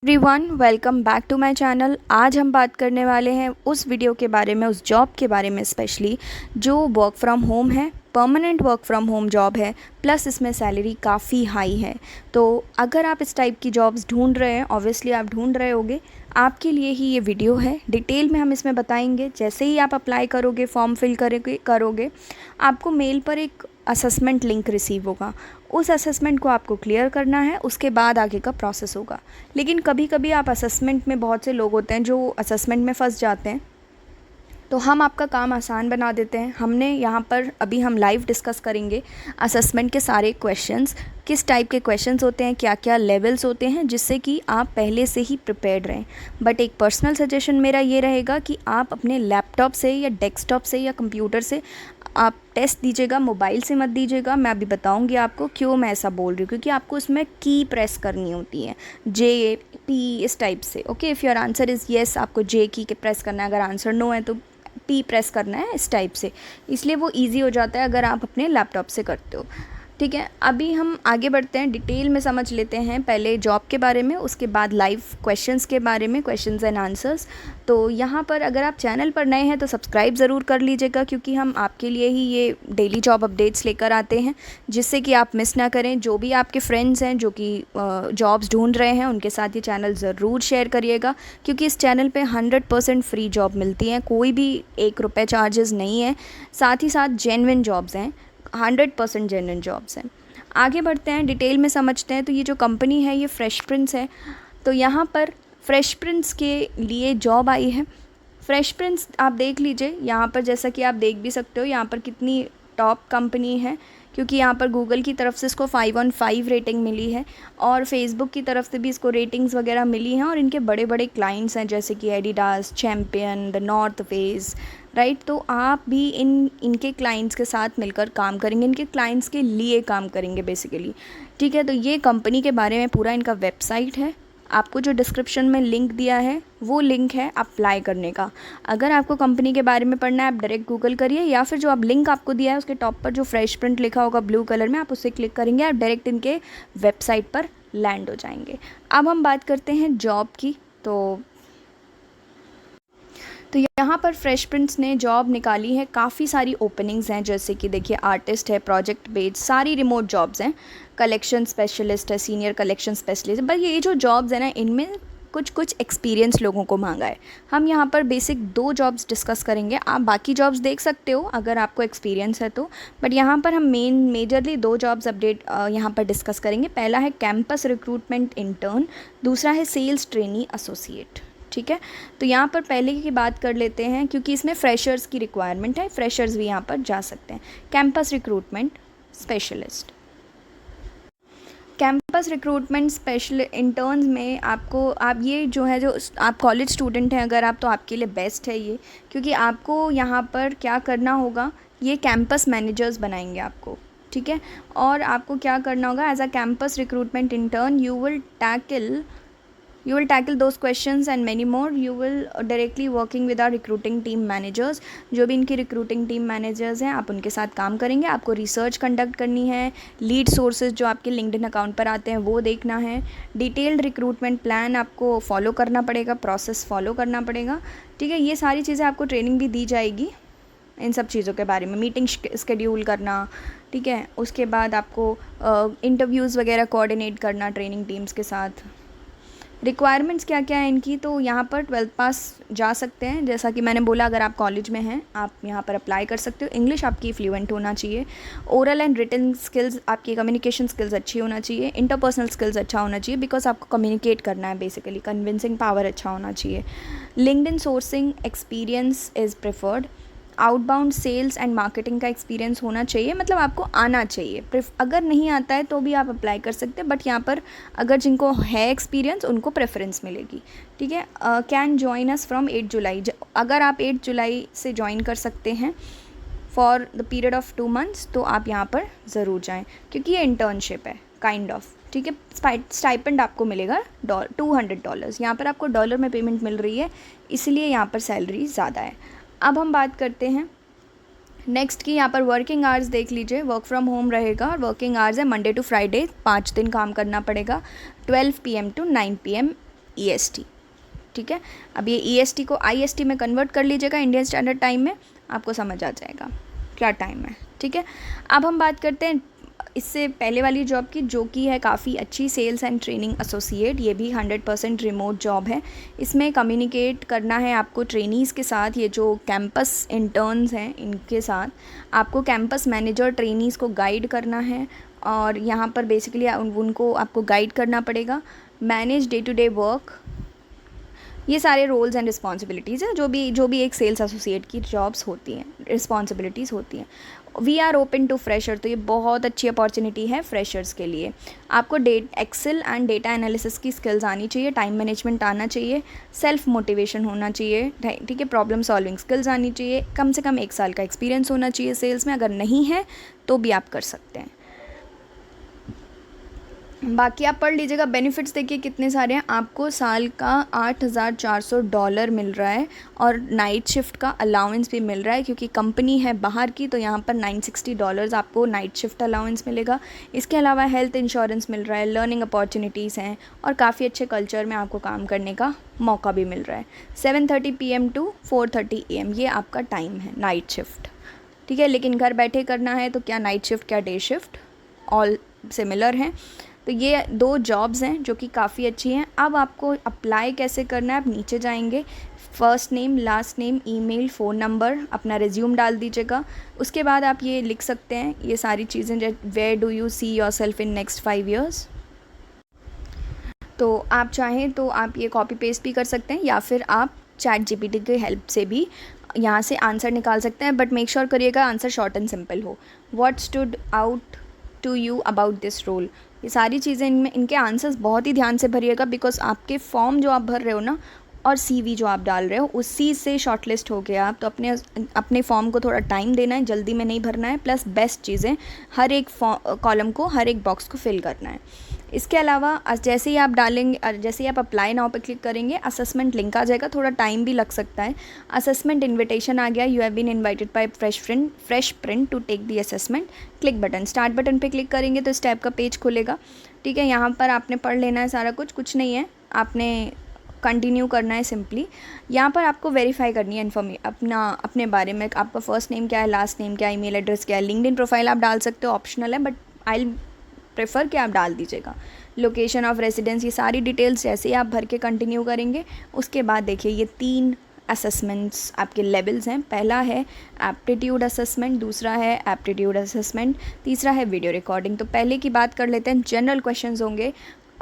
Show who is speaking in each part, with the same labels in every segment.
Speaker 1: Everyone welcome back to my channel. आज हम बात करने वाले हैं उस वीडियो के बारे में, उस जॉब के बारे में स्पेशली जो वर्क फ्रॉम होम है, permanent work from home job है, प्लस इसमें सैलरी काफ़ी हाई है। तो अगर आप इस टाइप की जॉब्स ढूंढ रहे हैं, ऑब्वियसली आप ढूंढ रहे होगे, आपके लिए ही ये वीडियो है। डिटेल में हम इसमें बताएंगे। जैसे ही आप अप्लाई करोगे, फॉर्म फिल करोगे, आपको मेल पर एक असेसमेंट लिंक रिसीव होगा। उस असेसमेंट को आपको क्लियर करना है, उसके बाद आगे का प्रोसेस होगा। लेकिन कभी कभी आप असेसमेंट में, बहुत से लोग होते हैं जो असेसमेंट में फंस जाते हैं, तो हम आपका काम आसान बना देते हैं। हमने यहाँ पर अभी हम लाइव डिस्कस करेंगे असेसमेंट के सारे क्वेश्चंस, किस टाइप के क्वेश्चंस होते हैं, क्या क्या लेवल्स होते हैं, जिससे कि आप पहले से ही प्रिपेयर्ड रहें। बट एक पर्सनल सजेशन मेरा ये रहेगा कि आप अपने लैपटॉप से या डेस्कटॉप से या कंप्यूटर से आप टेस्ट दीजिएगा, मोबाइल से मत दीजिएगा। मैं अभी बताऊंगी आपको क्यों मैं ऐसा बोल रही हूँ, क्योंकि आपको उसमें की प्रेस करनी होती है, जे पी इस टाइप से। Okay, if your answer is yes, आपको जे की के प्रेस करना है, अगर आंसर नो है तो पी प्रेस करना है, इस टाइप से। इसलिए वो इजी हो जाता है अगर आप अपने लैपटॉप से करते हो। ठीक है, अभी हम आगे बढ़ते हैं, डिटेल में समझ लेते हैं पहले जॉब के बारे में, उसके बाद लाइव क्वेश्चंस के बारे में, क्वेश्चंस एंड आंसर्स। तो यहाँ पर अगर आप चैनल पर नए हैं तो सब्सक्राइब ज़रूर कर लीजिएगा, क्योंकि हम आपके लिए ही ये डेली जॉब अपडेट्स लेकर आते हैं, जिससे कि आप मिस ना करें। जो भी आपके फ्रेंड्स हैं जो कि जॉब्स ढूंढ रहे हैं, उनके साथ ये चैनल ज़रूर शेयर करिएगा, क्योंकि इस चैनल पे 100% फ्री जॉब मिलती है, कोई भी 1 रुपये चार्जेस नहीं है। साथ ही साथ जेन्युइन जॉब्स हैं, 100% जेन्युइन जॉब्स हैं। आगे बढ़ते हैं, डिटेल में समझते हैं। तो ये जो कंपनी है ये फ्रेश प्रिंस है। तो यहाँ पर फ्रेश प्रिंस के लिए जॉब आई है। फ्रेश प्रिंस आप देख लीजिए यहाँ पर, जैसा कि आप देख भी सकते हो यहाँ पर कितनी टॉप कंपनी है, क्योंकि यहाँ पर गूगल की तरफ से इसको 5/5 रेटिंग मिली है, और फेसबुक की तरफ से भी इसको रेटिंग्स वगैरह मिली हैं, और इनके बड़े बड़े क्लाइंट्स हैं जैसे कि Adidas, champion, the north face, right. तो आप भी इनके क्लाइंट्स के साथ मिलकर काम करेंगे, इनके क्लाइंट्स के लिए काम करेंगे बेसिकली। ठीक है, तो ये कंपनी के बारे में पूरा इनका वेबसाइट है। आपको जो डिस्क्रिप्शन में लिंक दिया है वो लिंक है अप्लाई करने का। अगर आपको कंपनी के बारे में पढ़ना है, आप डायरेक्ट गूगल करिए, या फिर जो आप लिंक आपको दिया है उसके टॉप पर जो फ्रेश प्रिंट लिखा होगा ब्लू कलर में, आप उससे क्लिक करेंगे, आप डायरेक्ट इनके वेबसाइट पर लैंड हो जाएंगे। अब हम बात करते हैं जॉब की। तो यहाँ पर फ्रेश प्रिंट्स ने जॉब निकाली है, काफ़ी सारी ओपनिंग्स हैं, जैसे कि देखिए आर्टिस्ट है, प्रोजेक्ट बेस्ड, सारी रिमोट जॉब्स हैं। कलेक्शन स्पेशलिस्ट है, सीनियर कलेक्शन स्पेशलिस्ट। बस ये जो जॉब्स हैं ना, इनमें कुछ कुछ एक्सपीरियंस लोगों को मांगा है। हम यहाँ पर बेसिक 2 जॉब्स डिस्कस करेंगे, आप बाकी जॉब्स देख सकते हो अगर आपको एक्सपीरियंस है तो, बट यहाँ पर हम मेजरली 2 जॉब्स अपडेट यहाँ पर डिस्कस करेंगे। पहला है कैंपस रिक्रूटमेंट इंटर्न, दूसरा है सेल्स ट्रेनी एसोसिएट। ठीक है, तो यहाँ पर पहले की बात कर लेते हैं, क्योंकि इसमें फ्रेशर्स की रिक्वायरमेंट है, फ्रेशर्स भी यहाँ पर जा सकते हैं। Campus recruitment specialist, campus recruitment special interns में आप ये जो है, जो आप कॉलेज स्टूडेंट हैं अगर आप, तो आपके लिए बेस्ट है ये, क्योंकि आपको यहाँ पर क्या करना होगा, ये कैंपस मैनेजर्स बनाएंगे आपको। ठीक है, और आपको क्या करना होगा, as a campus recruitment intern you will tackle those questions and many more. You will directly working with our recruiting team managers. जो भी इनकी recruiting team managers हैं, आप उनके साथ काम करेंगे। आपको रिसर्च कंडक्ट करनी है, लीड सोर्सेज जो आपके लिंक्डइन अकाउंट पर आते हैं वो देखना है, डिटेल्ड रिक्रूटमेंट प्लान आपको फॉलो करना पड़ेगा, प्रोसेस फॉलो करना पड़ेगा। ठीक है, ये सारी चीज़ें आपको ट्रेनिंग भी दी जाएगी इन सब चीज़ों के बारे में, मीटिंग स्केड्यूल करना। ठीक है, उसके बाद आपको इंटरव्यूज़ वगैरह कोऑर्डिनेट करना ट्रेनिंग टीम्स के साथ। रिक्वायरमेंट्स क्या क्या है इनकी, तो यहाँ पर 12th पास जा सकते हैं, जैसा कि मैंने बोला, अगर आप कॉलेज में हैं आप यहाँ पर अप्लाई कर सकते हो। इंग्लिश आपकी फ्लुएंट होना चाहिए, ओरल एंड रिटन स्किल्स, आपकी कम्युनिकेशन स्किल्स अच्छी होना चाहिए, इंटरपर्सनल स्किल्स अच्छा होना चाहिए, बिकॉज आपको कम्युनिकेट करना है बेसिकली, कन्विंसिंग पावर अच्छा होना चाहिए। LinkedIn sourcing experience is preferred, outbound sales and marketing का एक्सपीरियंस होना चाहिए, मतलब आपको आना चाहिए। अगर नहीं आता है तो भी आप अप्लाई कर सकते हैं, बट यहाँ पर अगर जिनको है एक्सपीरियंस उनको प्रेफरेंस मिलेगी। ठीक है, कैन जॉइन अस फ्रॉम 8 जुलाई, अगर आप 8 जुलाई से ज्वाइन कर सकते हैं for the period of 2 months, तो आप यहाँ पर ज़रूर जाएँ, क्योंकि ये इंटर्नशिप है काइंड ऑफ। ठीक है, स्टाइपेंड आपको मिलेगा $200, यहाँ पर आपको डॉलर में पेमेंट मिल रही है, इसलिए यहाँ पर सैलरी ज़्यादा है। अब हम बात करते हैं नेक्स्ट की। यहाँ पर वर्किंग आवर्स देख लीजिए, वर्क फ्रॉम होम रहेगा, और वर्किंग आवर्स है मंडे टू फ्राइडे, 5 दिन काम करना पड़ेगा, 12 PM to 9 PM EST, ठीक है। अब ये EST को IST में कन्वर्ट कर लीजिएगा, इंडियन स्टैंडर्ड टाइम में, आपको समझ आ जाएगा क्या टाइम है, ठीक है। अब हम बात करते हैं इससे पहले वाली जॉब की, जो कि है काफ़ी अच्छी, सेल्स एंड ट्रेनिंग एसोसिएट। ये भी 100% रिमोट जॉब है। इसमें कम्युनिकेट करना है आपको ट्रेनीज़ के साथ, ये जो कैंपस इंटर्न्स हैं इनके साथ। आपको कैंपस मैनेजर ट्रेनीज़ को गाइड करना है, और यहाँ पर बेसिकली उनको आपको गाइड करना पड़ेगा। Manage day to day work, ये सारे रोल्स एंड रिस्पॉन्सिबिलिटीज़ हैं जो भी एक सेल्स एसोसिएट की जॉब्स होती हैं, रिस्पॉन्सिबिलिटीज़ होती हैं। We are open to fresher, तो ये बहुत अच्छी अपॉर्चुनिटी है फ्रेशर्स के लिए। आपको एक्सेल एंड डेटा एनालिसिस की स्किल्स आनी चाहिए, टाइम मैनेजमेंट आना चाहिए, सेल्फ मोटिवेशन होना चाहिए, ठीक है, प्रॉब्लम सॉल्विंग स्किल्स आनी चाहिए, कम से कम 1 साल का एक्सपीरियंस होना चाहिए सेल्स में। अगर नहीं है तो भी आप कर सकते हैं। बाकी आप पढ़ लीजिएगा। बेनिफिट्स देखिए कितने सारे हैं। आपको साल का $8,400 मिल रहा है, और नाइट शिफ्ट का अलाउंस भी मिल रहा है, क्योंकि कंपनी है बाहर की, तो यहाँ पर $960 आपको नाइट शिफ्ट अलाउंस मिलेगा। इसके अलावा हेल्थ इंश्योरेंस मिल रहा है, लर्निंग अपॉर्चुनिटीज़ हैं, और काफ़ी अच्छे कल्चर में आपको काम करने का मौका भी मिल रहा है। 7:30 PM to 4:30 AM ये आपका टाइम है नाइट शिफ्ट, ठीक है। लेकिन घर बैठे करना है तो क्या नाइट शिफ्ट क्या डे शिफ्ट, ऑल सिमिलर हैं। तो ये 2 जॉब्स हैं जो कि काफ़ी अच्छी हैं। अब आपको अप्लाई कैसे करना है, आप नीचे जाएंगे, first name, last name, email, phone number, अपना रिज्यूम डाल दीजिएगा। उसके बाद आप ये लिख सकते हैं ये सारी चीज़ें, where do you see yourself in next 5 years। तो आप चाहें तो आप ये कॉपी पेस्ट भी कर सकते हैं, या फिर आप ChatGPT की हेल्प से भी यहाँ से आंसर निकाल सकते हैं। बट मेक श्योर करिएगा आंसर शॉर्ट एंड सिंपल हो। What stood out to you about this role, ये सारी चीज़ें इनमें, इनके आंसर्स बहुत ही ध्यान से भरिएगा, बिकॉज आपके फॉर्म जो आप भर रहे हो ना, और CV जो आप डाल रहे हो, उसी से शॉर्टलिस्ट हो गया आप। तो अपने फॉर्म को थोड़ा टाइम देना है, जल्दी में नहीं भरना है, प्लस बेस्ट चीज़ें हर एक कॉलम को, हर एक बॉक्स को फिल करना है। इसके अलावा जैसे ही आप डालेंगे, जैसे ही आप अप्लाई नाउ पे क्लिक करेंगे, असेसमेंट लिंक आ जाएगा, थोड़ा टाइम भी लग सकता है। असेसमेंट इन्विटेशन आ गया, you have been invited by Fresh Print to take the assessment. Click button, start button पे क्लिक करेंगे तो इस टाइप का पेज खुलेगा, ठीक है। यहाँ पर आपने पढ़ लेना है सारा कुछ नहीं है, आपने कंटिन्यू करना है सिंपली। यहाँ पर आपको वेरीफाई करनी है अपने बारे में, आपका फर्स्ट नेम क्या है, लास्ट नेम क्या है, ईमेल एड्रेस क्या है। लिंक्डइन प्रोफाइल आप डाल सकते हो, ऑप्शनल है, बट आई प्रेफर कि आप डाल दीजिएगा। लोकेशन ऑफ रेजिडेंस, ये सारी डिटेल्स जैसे ही आप भर के कंटिन्यू करेंगे, उसके बाद देखिए ये 3 असेसमेंट्स आपके लेवल्स हैं। पहला है एप्टीट्यूड असेसमेंट, दूसरा है एप्टीट्यूड असेसमेंट, तीसरा है वीडियो रिकॉर्डिंग। तो पहले की बात कर लेते हैं, जनरल क्वेश्चंस होंगे,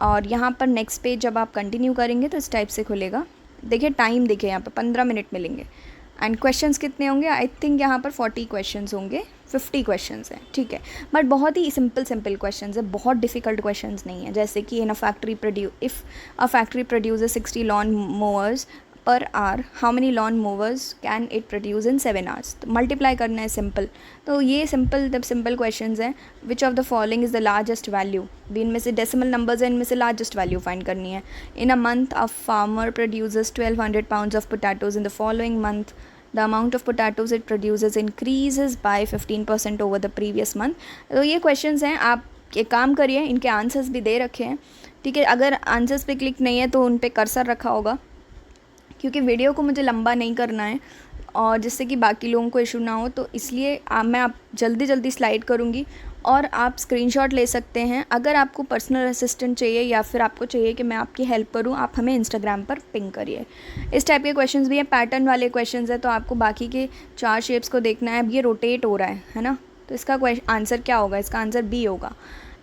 Speaker 1: और यहाँ पर नेक्स्ट पेज जब आप कंटिन्यू करेंगे तो इस टाइप से खुलेगा। देखिए टाइम देखिए, यहाँ पर 15 मिनट मिलेंगे। एंड क्वेश्चंस कितने होंगे, आई थिंक यहाँ पर 40 क्वेश्चंस होंगे, 50 क्वेश्चंस हैं, ठीक है। बट बहुत ही सिंपल क्वेश्चंस है, बहुत डिफ़िकल्ट क्वेश्चंस नहीं है। जैसे कि if a factory produces 60 lawn mowers per hour, how many lawn mowers can it produce in 7 hours। तो मल्टीप्लाई करना है सिंपल। तो ये सिंपल क्वेश्चंस हैं। Which of the following is the largest value, भी इनमें से डेसिमल नंबर्स हैं, इनमें से लार्जेस्ट वैल्यू फाइंड करनी है। In a month a farmer produces 1200 pounds of potatoes, in the following month the amount of potatoes it produces increases by 15% over the previous month. तो ये क्वेश्चंस हैं, आप ये काम करिए, इनके आंसर्स भी दे रखे हैं, ठीक है। अगर आंसर्स पे क्लिक नहीं है तो उन पे कर्सर रखा होगा, क्योंकि वीडियो को मुझे लंबा नहीं करना है और जिससे कि बाकी लोगों को इशू ना हो, तो इसलिए मैं जल्दी स्लाइड करूँगी और आप स्क्रीनशॉट ले सकते हैं। अगर आपको पर्सनल असिस्टेंट चाहिए या फिर आपको चाहिए कि मैं आपकी हेल्प करूँ, आप हमें इंस्टाग्राम पर पिंग करिए। इस टाइप के क्वेश्चंस भी हैं, पैटर्न वाले क्वेश्चंस हैं, तो आपको बाकी के 4 शेप्स को देखना है। अब ये रोटेट हो रहा है ना, तो इसका आंसर क्या होगा, इसका आंसर बी होगा।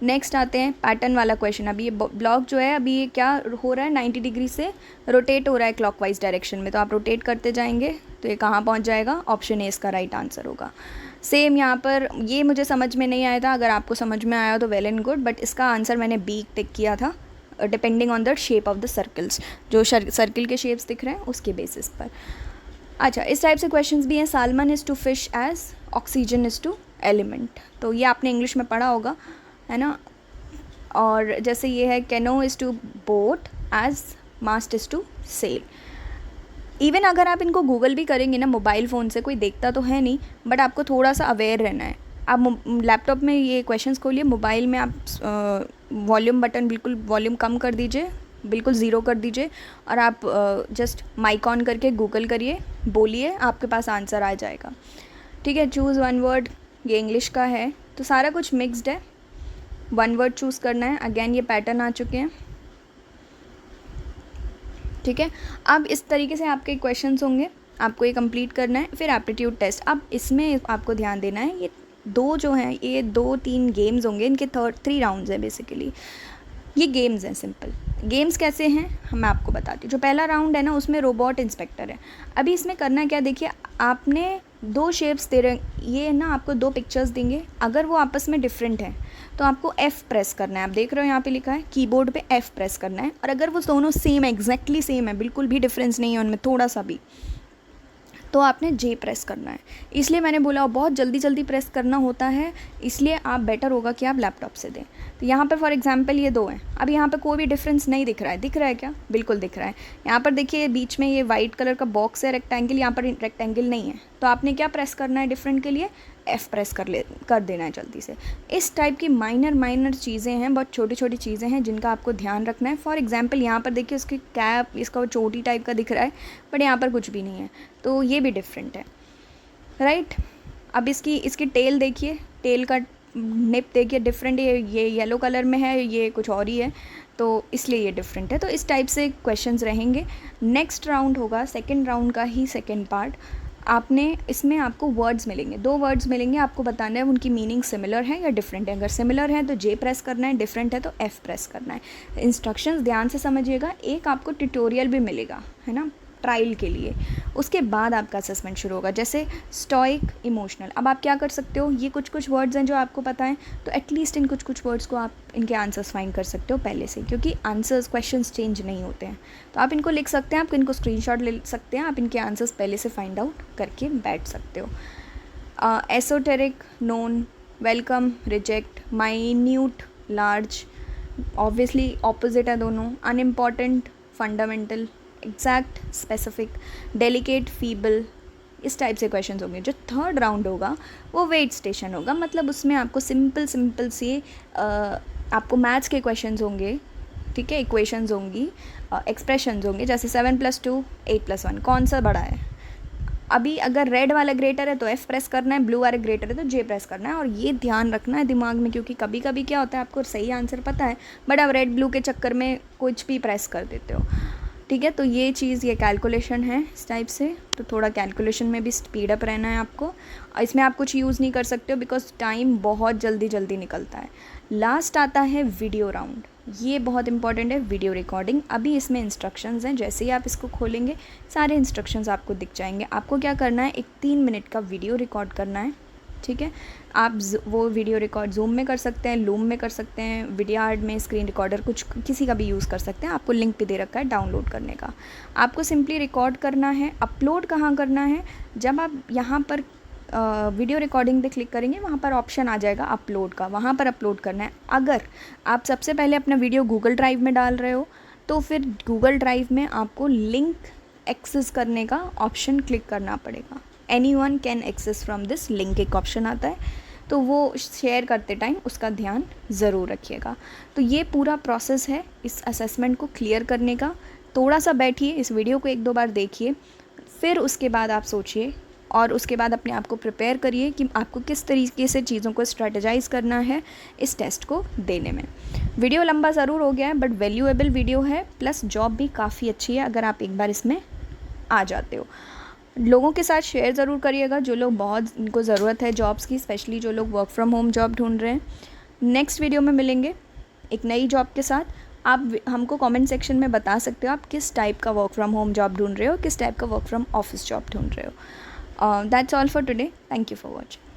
Speaker 1: नेक्स्ट आते हैं पैटर्न वाला क्वेश्चन। अभी ये ब्लॉक जो है, अभी ये क्या हो रहा है, 90 डिग्री से रोटेट हो रहा है क्लॉकवाइज डायरेक्शन में, तो आप रोटेट करते जाएंगे तो ये कहाँ पहुँच जाएगा, ऑप्शन ए इसका राइट आंसर होगा। सेम यहाँ पर ये मुझे समझ में नहीं आया था, अगर आपको समझ में आया तो वेल एंड गुड, बट इसका आंसर मैंने बी टिक किया था depending on the shape of the circles, जो सर्किल के शेप्स दिख रहे हैं उसके बेसिस पर। अच्छा, इस टाइप से क्वेश्चंस भी हैं। Salmon is to fish as oxygen is to element, तो ये आपने इंग्लिश में पढ़ा होगा, है ना। और जैसे ये है, canoe is to boat as mast is to sail. Even अगर आप इनको गूगल भी करेंगे ना मोबाइल फ़ोन से, कोई देखता तो है नहीं, बट आपको थोड़ा सा अवेयर रहना है। आप लैपटॉप में ये क्वेश्चंस खोलिए, मोबाइल में आप वॉल्यूम बटन, बिल्कुल वॉल्यूम कम कर दीजिए, बिल्कुल ज़ीरो कर दीजिए और आप जस्ट माइक ऑन करके गूगल करिए, बोलिए, आपके पास आंसर आ जाएगा। ठीक है, चूज़ वन वर्ड, ये इंग्लिश का है तो सारा कुछ मिक्स्ड है, वन वर्ड चूज़ करना है। अगेन ये पैटर्न आ चुके हैं। ठीक है, अब इस तरीके से आपके क्वेश्चंस होंगे, आपको ये कंप्लीट करना है। फिर एप्टीट्यूड टेस्ट, अब इसमें आपको ध्यान देना है, ये दो जो हैं ये 2-3 गेम्स होंगे, इनके 3 राउंड्स हैं बेसिकली। ये गेम्स हैं, सिंपल गेम्स कैसे हैं मैं आपको बताती हूँ। जो पहला राउंड है ना उसमें रोबोट इंस्पेक्टर है। अभी इसमें करना क्या, देखिए आपने 2 शेप्स दे रहे, ये ना आपको 2 पिक्चर्स देंगे, अगर वो आपस में डिफरेंट है तो आपको F प्रेस करना है। आप देख रहे हो यहाँ पे लिखा है, कीबोर्ड पे F प्रेस करना है। और अगर वो दोनों सेम है, एग्जैक्टली सेम है, बिल्कुल भी डिफरेंस नहीं है उनमें थोड़ा सा भी, तो आपने J प्रेस करना है। इसलिए मैंने बोला बहुत जल्दी जल्दी प्रेस करना होता है, इसलिए आप बेटर होगा कि आप लैपटॉप से दें। तो यहाँ पर फॉर एग्जांपल ये 2 हैं, अब यहाँ पे कोई भी डिफरेंस नहीं दिख रहा है, दिख रहा है क्या, बिल्कुल दिख रहा है। यहाँ पर देखिए बीच में ये वाइट कलर का बॉक्स है रेक्टेंगल, यहाँ पर रेक्टेंगल नहीं है, तो आपने क्या प्रेस करना है डिफरेंट के लिए, F प्रेस कर देना है जल्दी से। इस टाइप की माइनर चीज़ें हैं, बहुत छोटी छोटी चीज़ें हैं जिनका आपको ध्यान रखना है। फॉर एग्जांपल यहाँ पर देखिए उसकी कैप, इसका वो चोटी टाइप का दिख रहा है, बट यहाँ पर कुछ भी नहीं है, तो ये भी डिफरेंट है, राइट। अब इसकी टेल देखिए, टेल का निप देखिए डिफरेंट, ये येलो कलर में है, ये कुछ और ही है, तो इसलिए ये डिफरेंट है। तो इस टाइप से क्वेश्चंस रहेंगे। नेक्स्ट राउंड होगा सेकंड राउंड का ही सेकंड पार्ट। इसमें आपको वर्ड्स मिलेंगे, 2 वर्ड्स मिलेंगे, आपको बताना है उनकी मीनिंग सिमिलर है या डिफरेंट है। अगर सिमिलर है तो J प्रेस करना है, डिफरेंट है तो F प्रेस करना है। इंस्ट्रक्शंस ध्यान से समझिएगा। एक आपको ट्यूटोरियल भी मिलेगा, है ना, ट्रायल के लिए। उसके बाद आपका असेसमेंट शुरू होगा, जैसे स्टोइक, इमोशनल। अब आप क्या कर सकते हो, ये कुछ वर्ड्स हैं जो आपको पता है, तो एटलीस्ट इन कुछ वर्ड्स को आप इनके आंसर्स फाइंड कर सकते हो पहले से, क्योंकि आंसर्स क्वेश्चंस चेंज नहीं होते हैं। तो आप इनको लिख सकते हैं, आप इनको स्क्रीनशॉट ले सकते हैं, आप इनके आंसर्स पहले से फाइंड आउट करके बैठ सकते हो। Esoteric, known, welcome, reject, minute, large, obviously opposite है दोनों। Unimportant, fundamental, exact, specific, delicate, feeble, इस टाइप से क्वेश्चंस होंगे। जो थर्ड राउंड होगा वो वेट स्टेशन होगा, मतलब उसमें आपको सिंपल से आपको मैथ्स के क्वेश्चंस होंगे, ठीक है, इक्वेशंस होंगी, एक्सप्रेशंस होंगे, जैसे 7+2 8+1 कौन सा बड़ा है। अभी अगर रेड वाला ग्रेटर है तो F प्रेस करना है, ब्लू वाला ग्रेटर है तो J प्रेस करना है। और ये ध्यान रखना है दिमाग में, क्योंकि कभी कभी क्या होता है आपको सही आंसर पता है बट आप रेड ब्लू के चक्कर में कुछ भी प्रेस कर देते हो, ठीक है। तो ये चीज़, ये कैलकुलेशन है इस टाइप से, तो थोड़ा कैलकुलेशन में भी स्पीड अप रहना है आपको। इसमें आप कुछ यूज़ नहीं कर सकते हो बिकॉज टाइम बहुत जल्दी निकलता है। लास्ट आता है वीडियो राउंड, ये बहुत इंपॉर्टेंट है, वीडियो रिकॉर्डिंग। अभी इसमें इंस्ट्रक्शंस हैं, जैसे ही आप इसको खोलेंगे सारे इंस्ट्रक्शंस आपको दिख जाएंगे। आपको क्या करना है, एक 3 मिनट का वीडियो रिकॉर्ड करना है, ठीक है। आप वो वीडियो रिकॉर्ड जूम में कर सकते हैं, लूम में कर सकते हैं, विडियार्ड में, स्क्रीन रिकॉर्डर, कुछ किसी का भी यूज़ कर सकते हैं। आपको लिंक भी दे रखा है डाउनलोड करने का। आपको सिंपली रिकॉर्ड करना है। अपलोड कहाँ करना है, जब आप यहाँ पर वीडियो रिकॉर्डिंग पे क्लिक करेंगे वहाँ पर ऑप्शन आ जाएगा अपलोड का, वहाँ पर अपलोड करना है। अगर आप सबसे पहले अपना वीडियो गूगल ड्राइव में डाल रहे हो तो फिर गूगल ड्राइव में आपको लिंक एक्सेस करने का ऑप्शन क्लिक करना पड़ेगा। Anyone can access from this link एक ऑप्शन आता है, तो वो शेयर करते टाइम उसका ध्यान ज़रूर रखिएगा। तो ये पूरा प्रोसेस है इस असेसमेंट को क्लियर करने का। थोड़ा सा बैठिए, इस वीडियो को 1-2 बार देखिए, फिर उसके बाद आप सोचिए और उसके बाद अपने आप को प्रिपेयर करिए कि आपको किस तरीके से चीज़ों को स्ट्रेटेजाइज़ करना है इस टेस्ट को देने में। वीडियो लंबा ज़रूर हो गया है बट वैल्यूएबल वीडियो है, प्लस जॉब भी काफ़ी अच्छी है अगर आप एक बार इसमें आ जाते हो। लोगों के साथ शेयर ज़रूर करिएगा, जो लोग बहुत इनको ज़रूरत है जॉब्स की, स्पेशली जो लोग वर्क फ्रॉम होम जॉब ढूंढ रहे हैं। नेक्स्ट वीडियो में मिलेंगे एक नई जॉब के साथ। आप हमको कमेंट सेक्शन में बता सकते हो आप किस टाइप का वर्क फ्रॉम होम जॉब ढूंढ रहे हो, किस टाइप का वर्क फ्रॉम ऑफिस जॉब ढूंढ रहे हो। That's all for today. Thank you for watching.